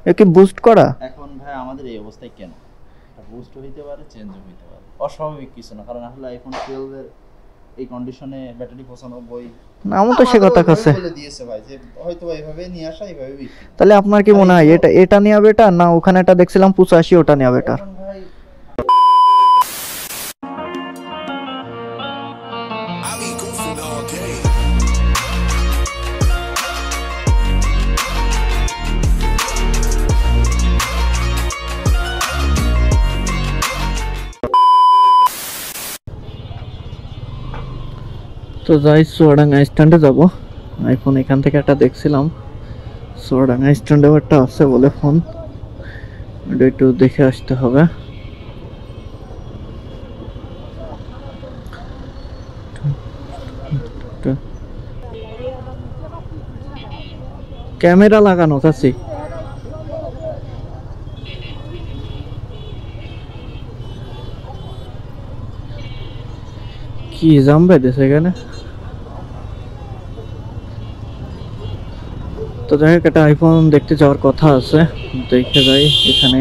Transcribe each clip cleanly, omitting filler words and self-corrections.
এ কি বুস্ট করা? এখন ভাই আমাদের এই অবস্থায় কেন? এটা বুস্ট হইতে পারে, চেঞ্জও হইতে পারে, অস্বাভাবিক কিছু না। কারণ আসলে আইফোন 12 এর এই কন্ডিশনে ব্যাটারি 95 না, আমার তো সে কথা কাছে বলে দিয়েছে ভাই যে হয়তো এইভাবে নিয়ে আসা, এইভাবে বিক্রি। তাহলে আপনার কি মনে হয় এটা নেওয়া বেটার না ওখানে একটা দেখছিলাম 85 ওটা নেওয়া বেটার? এখন ভাই তো যাই চুয়াডাঙ্গা স্ট্যান্ডে যাব। আইফোন এখান থেকে একটা দেখছিলাম, চুয়াডাঙ্গা স্ট্যান্ডে একটা আছে বলে ফোন, এটা একটু দেখে আসতে হবে। ক্যামেরা লাগানো আছে, কি জাম বেঁধেছে এখানে। তো যাই হোক, একটা আইফোন দেখতে যাওয়ার কথা আছে, দেখে যাই এখানে।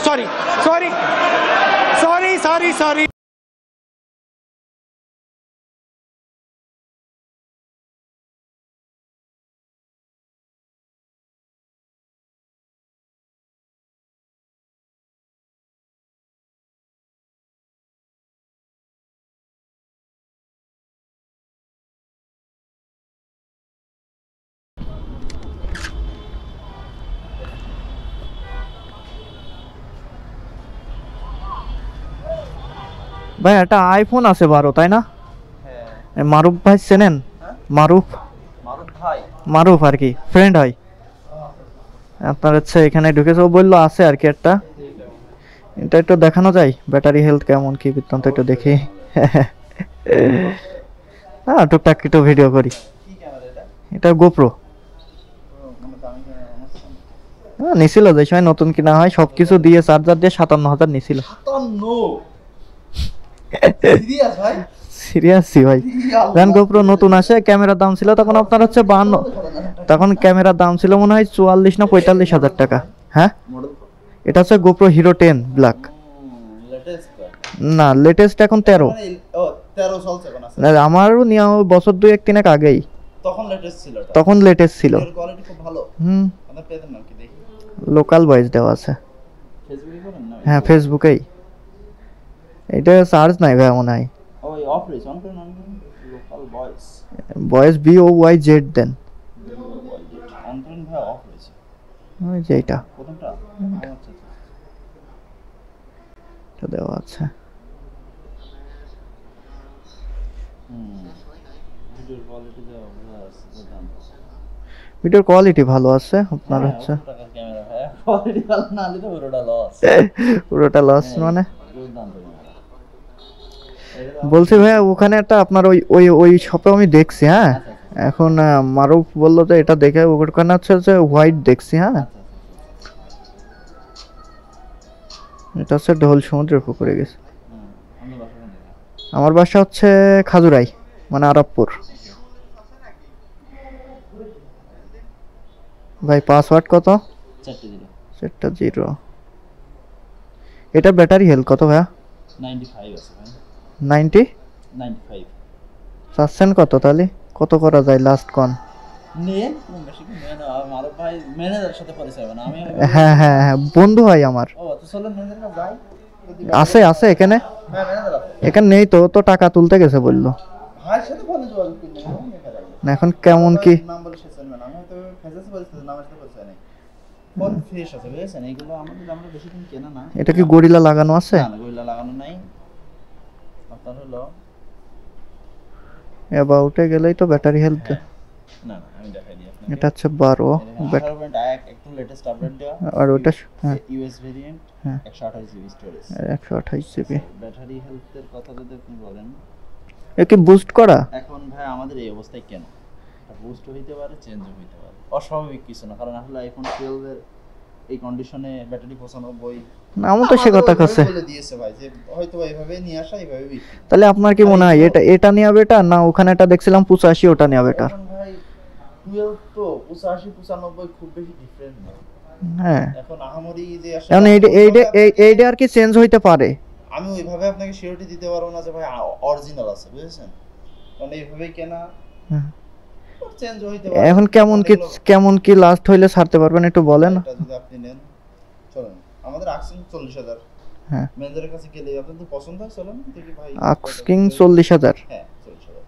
Sorry, sorry, sorry, sorry, sorry. ভাই একটা আইফোন আছে 12, তাই না? হ্যাঁ। এ মারুফ ভাই চেনেন? মারুফ, মারুফ ভাই, মারুফ আর কি ফ্রেন্ড হয় আপনার। হচ্ছে এখানে ঢুকেছে, ও বললো আছে আর কি একটা, এটা একটু দেখানো যায় ব্যাটারি হেলথ কেমন কি বৃত্তান্ত একটু দেখি। হ্যাঁ টুকটাক একটু ভিডিও করি। কি ক্যামেরা এটা? এটা গোপ্রো। মানে দামি ক্যামেরা আছে। হ্যাঁ নিছিল, যে সময় নতুন কিনা হয় সবকিছু দিয়ে চার্জার দিয়ে 57,000 নিছিল। 57? সিরিয়াস ভাই? সিরিয়াসলি ভাই, যখন গোপ্রো নতুন আসে ক্যামেরার দাম ছিল তখন আপনার হচ্ছে 52, তখন ক্যামেরার দাম ছিল মনে হয় 44 না 45,000 টাকা। হ্যাঁ মডেল এটা হচ্ছে গোপ্রো হিরো 10 ব্ল্যাক। লেটেস্ট? না লেটেস্ট এখন 13। মানে ও 13 চলছে এখন আছে? আমারও নিয়ে বছর 2-1-3 আগেই, তখন লেটেস্ট ছিল এটা? তখন লেটেস্ট ছিল। এর কোয়ালিটি খুব ভালো। হুম, আপনার পেজের নাম কি দেখি? লোকাল ভয়েস দেওয়া আছে। ফেসবুকে করেন না? হ্যাঁ, ফেসবুকেই। এটা চার্জ নাই ভাই মনে হয়। ওই অফ রয়েছে, অন করেন, অন করেন। লোকাল ভয়েস ভয়েস BOYZ দেন। অন করেন ভাই, অফ রয়েছে ওই যে এটা প্রথমটা। আচ্ছা আচ্ছা, এটা দেওয়া আছে। ভিডিওর কোয়ালিটি দেওয়া আছে দুর্দান্ত। ভিডিওর কোয়ালিটি ভালো আছে আপনার হচ্ছে। টাকার ক্যামেরা ভাই, কোয়ালিটি ভালো না হলে তো পুরোটা লস। পুরোটা লস মানে দুর্দান্ত ক্যামেরা। বলছি ভাইয়া ওখানে একটা আপনার ওই ওই ওই শপে আমি দেখছি। হ্যাঁ, এখন মারুফ বললো যে এটা দেখে ওখানে হচ্ছে যে হোয়াইট দেখছি। হ্যাঁ, এটা হচ্ছে ঢোল সমুদ্রের পুকুরে গেছে। আমার বাসা হচ্ছে খাজুরাই, মানে আরবপুর। ভাই পাসওয়ার্ড কত? 4টা 0। এটা ব্যাটারি হেলথ কত ভাইয়া? 95 আছে ভাই। 90? 95 চাচ্ছেন কত তাহলে? কত করা যায় লাস্ট কন? নেন, বেশি কি নেন? আমার ভাই ম্যানেজারের সাথে পরিচয় হবে না। আমি হ্যাঁ হ্যাঁ হ্যাঁ, বন্ধু হয় আমার। ও তো চলেন ম্যানেজার না যাই। আছে আছে এখানে। হ্যাঁ ম্যানেজার আছে। এখানে নেই তো, তো টাকা তুলতে গেছে বললো। ভাইয়ের সাথে ফোনে যোগাযোগ করলে আমি দেখা যাবে। না এখন কেমন কি নাম বলে শেষ হয় না। আমি তো ফেসেস পরিচয়, নামের সাথে পরিচয় নেই। ফোন ফ্রেশ আছে বুঝছেন? এইগুলো আমাদের আমরা বেশি দিন কেনা না। এটা কি গরিলা লাগানো আছে? না, গরিলা লাগানো নাই। আপনার হলো অ্যাবাউটে গেলেই তো ব্যাটারি হেলথ। না না, আমি দেখাই দিই আপনাকে। এটা হচ্ছে 12 একটু লেটেস্ট আপডেট দেওয়া। আর ওটা হ্যাঁ ইউএস ভেরিয়েন্ট, হ্যাঁ 128 জিবি স্টোরেজ, 128 জিবি। ব্যাটারি হেলথের কথা যদি আপনি বলেন, এ কি বুস্ট করা? এখন ভাই আমাদের এই অবস্থায় কেন? এটা বুস্ট হইতে পারে, চেঞ্জও হইতে পারে, অস্বাভাবিক কিছু না। কারণ আসলে আইফোন 12 এর এই কন্ডিশনে ব্যাটারি 95 না আমি তো সে কথা কাছে বলে দিয়েছে ভাই যে হয়তো এইভাবে নিয়ে আসা, এইভাবে বিক্রি। তাহলে আপনার কি মনে হয় এটা এটা নিয়ে বেটার না ওখানে এটা দেখছিলাম 85 ওটা নিয়ে বেটার? এখন ভাই 12 তো 85 95 খুব বেশি ডিফারেন্ট না। হ্যাঁ, এখন আহামরি যে আসলে এখন এইটা আর কি চেঞ্জ হইতে পারে। আমি ওইভাবে আপনাকে সিওরিটি দিতে পারবো না যে ভাই অরিজিনাল আছে, বুঝেছেন? কারণ এইভাবেই কেনা চেঞ্জ হইতে পারে। এখন কেমন কি লাস্ট হইলে ছাড়তে পারবেন একটু বলেন। এটা যদি আপনি নেন, চলেন আমাদের আকসিং 40,000। হ্যাঁ, ম্যানেজারের কাছে গেলে আপনাদের তো পছন্দ হয়, চলেন দেখি ভাই। আস্কিং 40,000 হ্যাঁ 40,000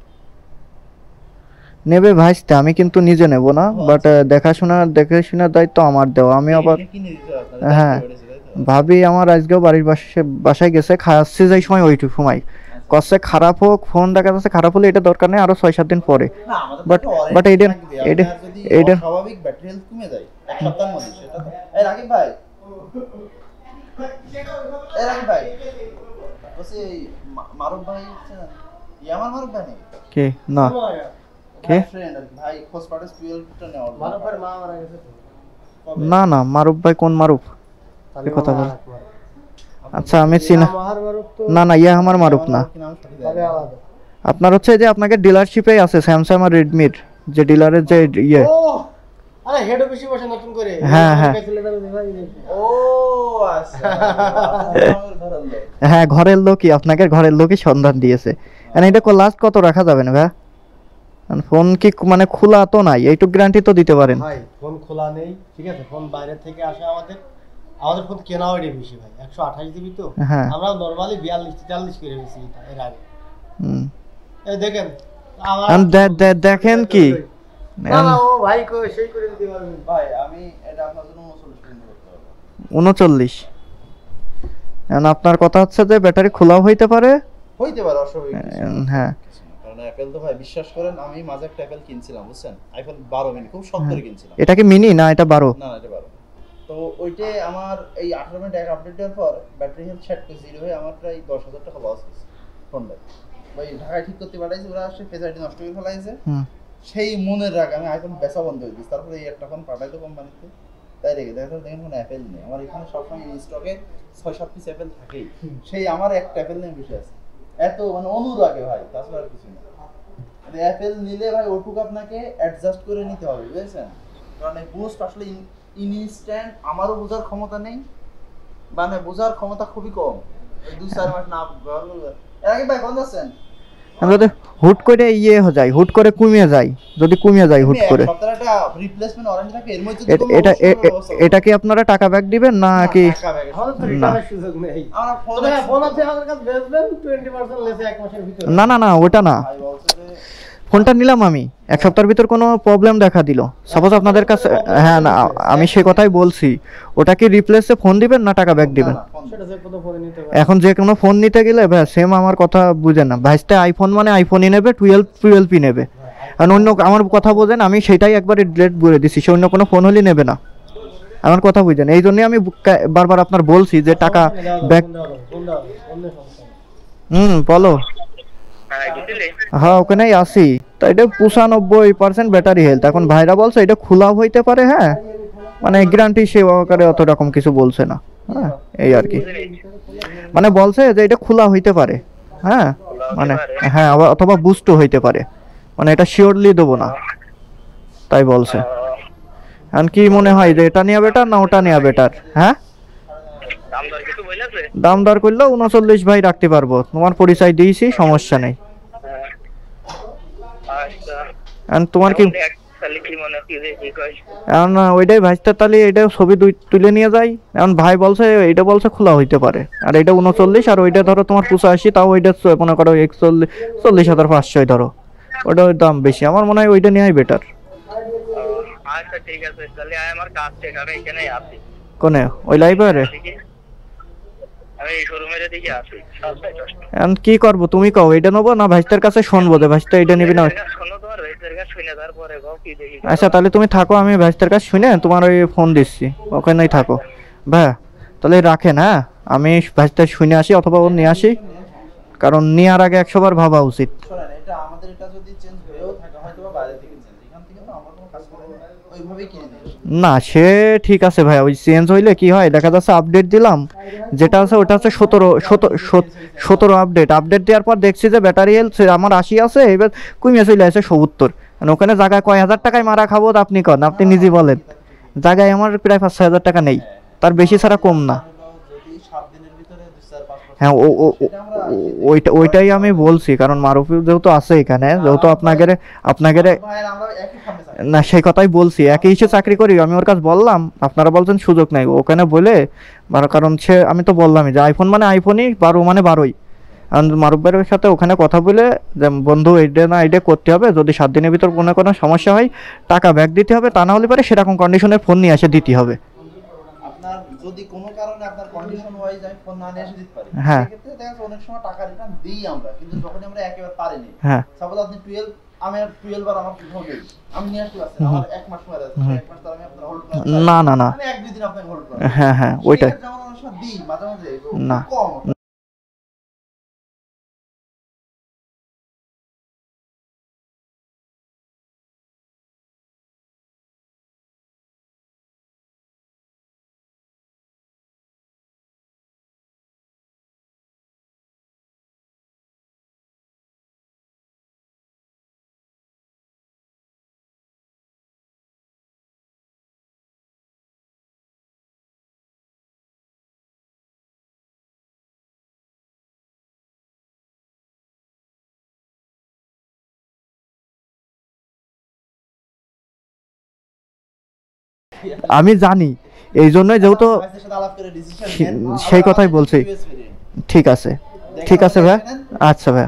নেবে ভাইস্তে, আমি কিন্তু নিজে নেব না, বাট দেখাশোনার দায়িত্ব আমার দেওয়া। আমি আবার কিনে দিতে আপনাদের হ্যাঁ ভাবি আমার আজকেও বাড়ির বাসায় গেছে, খাওয়াচ্ছে যাই সময় ওইটুকু সময় কষ্ট খারাপ হোক, ফোন দেখা যাচ্ছে খারাপ হলে এটা দরকার নেই, আরো 6-7 দিন পরে। না আমাদের বাট এইটা স্বাভাবিক ব্যাটারি হেলথ কমে যায় এক সপ্তাহের মধ্যে, সেটা তো এই রাকিব ভাই, এই রাকিব ভাই বসে মারুফ ভাই আমার মারুফ ভাই নেই কে না কে ফ্রেন্ড আর ভাই খোঁজ পাঠাস 12টা নেওয়ার মারুফ ভাই মা মারা গেছে তো। না না মারুফ ভাই কোন মারুফ কি কথা বল? আচ্ছা আমি চিনা না না ইয়া আমার মারুফ না। আপনার হচ্ছে যে আপনাকে ডিলারশিপে আছে স্যামসাং আর রেডমির যে ডিলারের যে ইয়ে আরে হেড অফিসে বসে নতুন করে। হ্যাঁ হ্যাঁ ও আচ্ছা হ্যাঁ ঘরের লোকই আপনাকে ঘরের লোকই সন্ধান দিয়েছে। এন্ড এটা লাস্ট কত রাখা যাবে না ভাই? ফোন কি মানে খোলা তো নাই, এইটুকু গ্যারান্টি তো দিতে পারেন ভাই? ফোন খোলা নেই, ঠিক আছে, ফোন বাইরে থেকে আসে। আমাদের ফোন কেনাও এর বেশি ভাই, 128 জিবি তো। আমরা নরমালি 42-43 করে বেশি এর আগে। এই দেখেন দেখেন কি না না ও ভাই কো সেই করে দিতে পারবেন ভাই। আমি এটা আপনার জন্য 39 করতে পারবো। 39 এখন আপনার কথা হচ্ছে যে ব্যাটারি খোলাও হইতে পারে অস্বাভাবিক হ্যাঁ। কারণ অ্যাপল তো ভাই বিশ্বাস করেন, আমি মাঝে একটা অ্যাপল কিনছিলাম বুঝছেন, আইফোন 12 মিনি, খুব শখ করে কিনছিলাম। এটা কি মিনি না এটা 12? না এটা 12। তো ওইটাই আমার এই 18 মিনিট এক আপডেট দেওয়ার পর ব্যাটারি হেলথ 60 হয়ে আমার প্রায় 10,000 টাকা লস হয়েছে ফোনটা। ভাই ঢাকায় ঠিক করতে পাঠাইছে, ওরা আসে ফেস আইডি নষ্ট করে ফেলাইছে। সেই মনের রাগ আমি আইফোন বেচা বন্ধ করে দিয়েছি। তারপরে এই একটা ফোন পাঠাইতো কোম্পানিতে, তাই রেখে দেখেন কোনো অ্যাপেল নেই আমার এখানে। সবসময় স্টকে 6-7 পিস অ্যাপেল থাকেই, সেই আমার একটা অ্যাপেল নিয়ে বসে আছে। এত মানে অনুরাগে ভাই, তাছাড়া আর কিছু না। মানে অ্যাপেল নিলে ভাই ওটুকু আপনাকে অ্যাডজাস্ট করে নিতে হবে, বুঝেছেন? কারণ এই বুস্ট আসলে ইনস্ট্যান্ট আমারও বোঝার ক্ষমতা নেই, মানে বোঝার ক্ষমতা খুবই কম। 2-4 মাস না ব্যবহার করলে। এর আগে ভাই কোন আছেন? যদি হুট করে ইয়ে হয়ে যায়, হুট করে কমিয়ে যায়, যদি কমিয়ে যায় হুট করে, সপ্তাহে একটা রিপ্লেসমেন্ট ওয়ারেন্টি থাকে, এর মধ্যে এটা এটা কি আপনারা টাকা ব্যাক দিবেন না কি? আমাদের তো না। রিটার্নের সুযোগ নেই। আমরা ফোন তবে হ্যাঁ, ফোন আপনি আমাদের কাছে বেচবেন 20% লেসে 1 মাসের ভিতরে। না না না, ওটা না, ভাই বলছে যে ফোনটা নিলাম আমি 1 সপ্তাহের ভিতর কোনো প্রবলেম দেখা দিল, সাপোজ আপনাদের কাছে, হ্যাঁ না আমি সে কথাই বলছি, ওটা কি রিপ্লেসে ফোন দিবেন না টাকা ব্যাক দিবেন? না, ফোন সেটা যে কোনো ফোনে নিতে পারে। এখন যে কোনো ফোন নিতে গেলে ভাই সেম আমার কথা বুঝেন না, ভাইসটা আইফোন মানে আইফোনই নেবে, 12ই নেবে, আর অন্য আমার কথা বোঝেন, আমি সেটাই একবারে ডিলেট বলে দিছি, সে অন্য কোনো ফোন হলেই নেবে না, আমার কথা বুঝেন, এই জন্যই আমি বারবার আপনার বলছি যে টাকা ব্যাক। ফোন দাও, ফোন দে সমস্যা নেই। বলো। হ্যাঁ ওখানেই আসি, তো এটা 95% ব্যাটারি হেলথ, এখন ভাইরা বলছে এটা খোলাও হইতে পারে, হ্যাঁ মানে গ্যারান্টি সে আকারে অত রকম কিছু বলছে না, হ্যাঁ এই আর কি, মানে বলছে যে এটা খোলা হইতে পারে, হ্যাঁ মানে হ্যাঁ অথবা বুস্টও হইতে পারে, মানে এটা শিওরলি দেবো না, তাই বলছে। এখন কি মনে হয় যে এটা নেওয়া বেটার না ওটা নেওয়া বেটার? হ্যাঁ দাম দর করলেও 39 ভাই রাখতে পারবো, তোমার পরিচয় দিয়েছি, সমস্যা নেই। এখন তোমার কি এখন ওইটাই ভাইস্তার, তাহলে এটা ছবি তুলে নিয়ে যাই, এখন ভাই বলছে এটা বলছে খোলা হইতে পারে, আর এটা 39, আর ওইটা ধরো তোমার 85, তাও ওইটা মনে করো 40,500 ধরো, ওটার দাম বেশি, আমার মনে হয় ওইটা নেওয়াই বেটার। আচ্ছা ঠিক আছে, তাহলে আমার কাজ শেষ, আমি এখানে আছি। কোনে? ওই লাইব্রেরি? আমি শোরুমের দিকে আছি। এখন কি করবো তুমি কও, এটা নেবো না ভাইস্তার কাছে শুনবো যে ভাইস্তা এটা নিবি না? শোনো, তোমার ভাইদের কাছে শুনে তারপরে কও কি দেখি। আচ্ছা তাহলে তুমি থাকো, আমি ভাইস্তার কাছে শুনে তোমার ওই ফোন দিচ্ছি, ওখানেই থাকো ভাই, তাহলে রাখেন, হ্যাঁ আমি ভাইস্তার শুনে আসি অথবা ও নিয়ে আসি, কারণ নেওয়ার আগে 100 বার ভাবা উচিত। শোনেন, এটা আমাদের এটা যদি চেঞ্জ হয়েও থাকে হয়তো বা বাইরে থেকে চেঞ্জ, এখান থেকে তো আমরা কোনো কাজ করব না, ওইভাবেই কিনে নিই। না সে ঠিক আছে ভাই, ওই চেঞ্জ হইলে কি হয় দেখা যাচ্ছে আপডেট দিলাম, যেটা আছে ওটা হচ্ছে 17 আপডেট দেওয়ার পর দেখছি যে ব্যাটারি হেলথ আমার 80 আছে, এবার কমে চলে আসে 70, মানে ওখানে জায়গায় কয় হাজার টাকায় মারা খাবো তা আপনি কন, আপনি নিজে বলেন, জায়গায় আমার প্রায় 5-6 হাজার টাকা নেই, তার বেশি ছাড়া কম না। যদি 7 দিনের ভিতরে 2-4-5% হ্যাঁ ওইটাই আমি বলছি, কারণ মারুফি যেহেতু আছে এখানে, যেহেতু আপনাকে ভাই আমরা একই খামে থাকি। না সেই কথাই বলছি, একই হিসেবে চাকরি করি, আমি ওর কাছে বললাম, আপনারা বলছেন সুযোগ নাই ওখানে বলে, কারণ সে আমি তো বললামই যে আইফোন মানে আইফোনই, 12 মানে 12ই, মারুফ ভাইয়ের সাথে ওখানে কথা বলে যে বন্ধু এইটা না এইটা করতে হবে, যদি 7 দিনের ভিতর কোনো সমস্যা হয় টাকা ব্যাক দিতে হবে, তা না হলে পারে সেরকম কন্ডিশনের ফোন নিয়ে এসে দিতে হবে। আপনার যদি কোনো কারণে আপনার কন্ডিশন ওয়াইজ আমি ফোন না নিয়ে এসে দিতে পারি, হ্যাঁ। সেক্ষেত্রে দেখা যাচ্ছে অনেক সময় টাকা রিটার্ন দিই আমরা, কিন্তু যখন আমরা একেবারে পারিনি, হ্যাঁ সাপোজ আপনি 12 আমি 12 বার আমার ফোন নেই, আমি নিয়ে আসতে পারছি আমার 1 মাস সময় আছে, 1 মাস তো আমি আপনার হোল্ড করতে পারি না না না, আমি 1-2 দিন আপনাকে হোল্ড করব। হ্যাঁ হ্যাঁ ওইটাই, সেক্ষেত্রে আমরা অনেক সময় দিই মাঝে মাঝে না। কম। আমি জানি, এই জন্যই যেহেতু ভাইয়ের সাথে আলাপ করে ডিসিশন নেন, সেই কথাই বলছি। ঠিক আছে ঠিক আছে ভাই, আচ্ছা ভাই।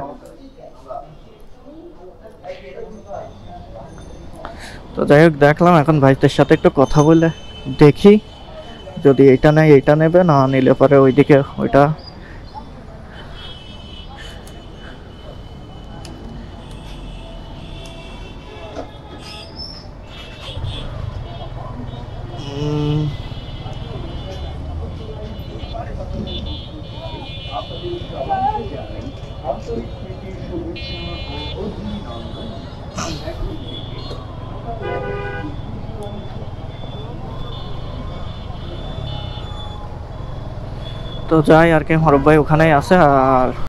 তো যাই হোক দেখলাম, এখন ভাইদের সাথে একটু কথা বলে দেখি, যদি এইটা নেয় এইটা নেবে, না নিলে পরে ওইদিকে ওইটা। তো যাই আর কি, হরফ ভাই ওখানেই আছে, আর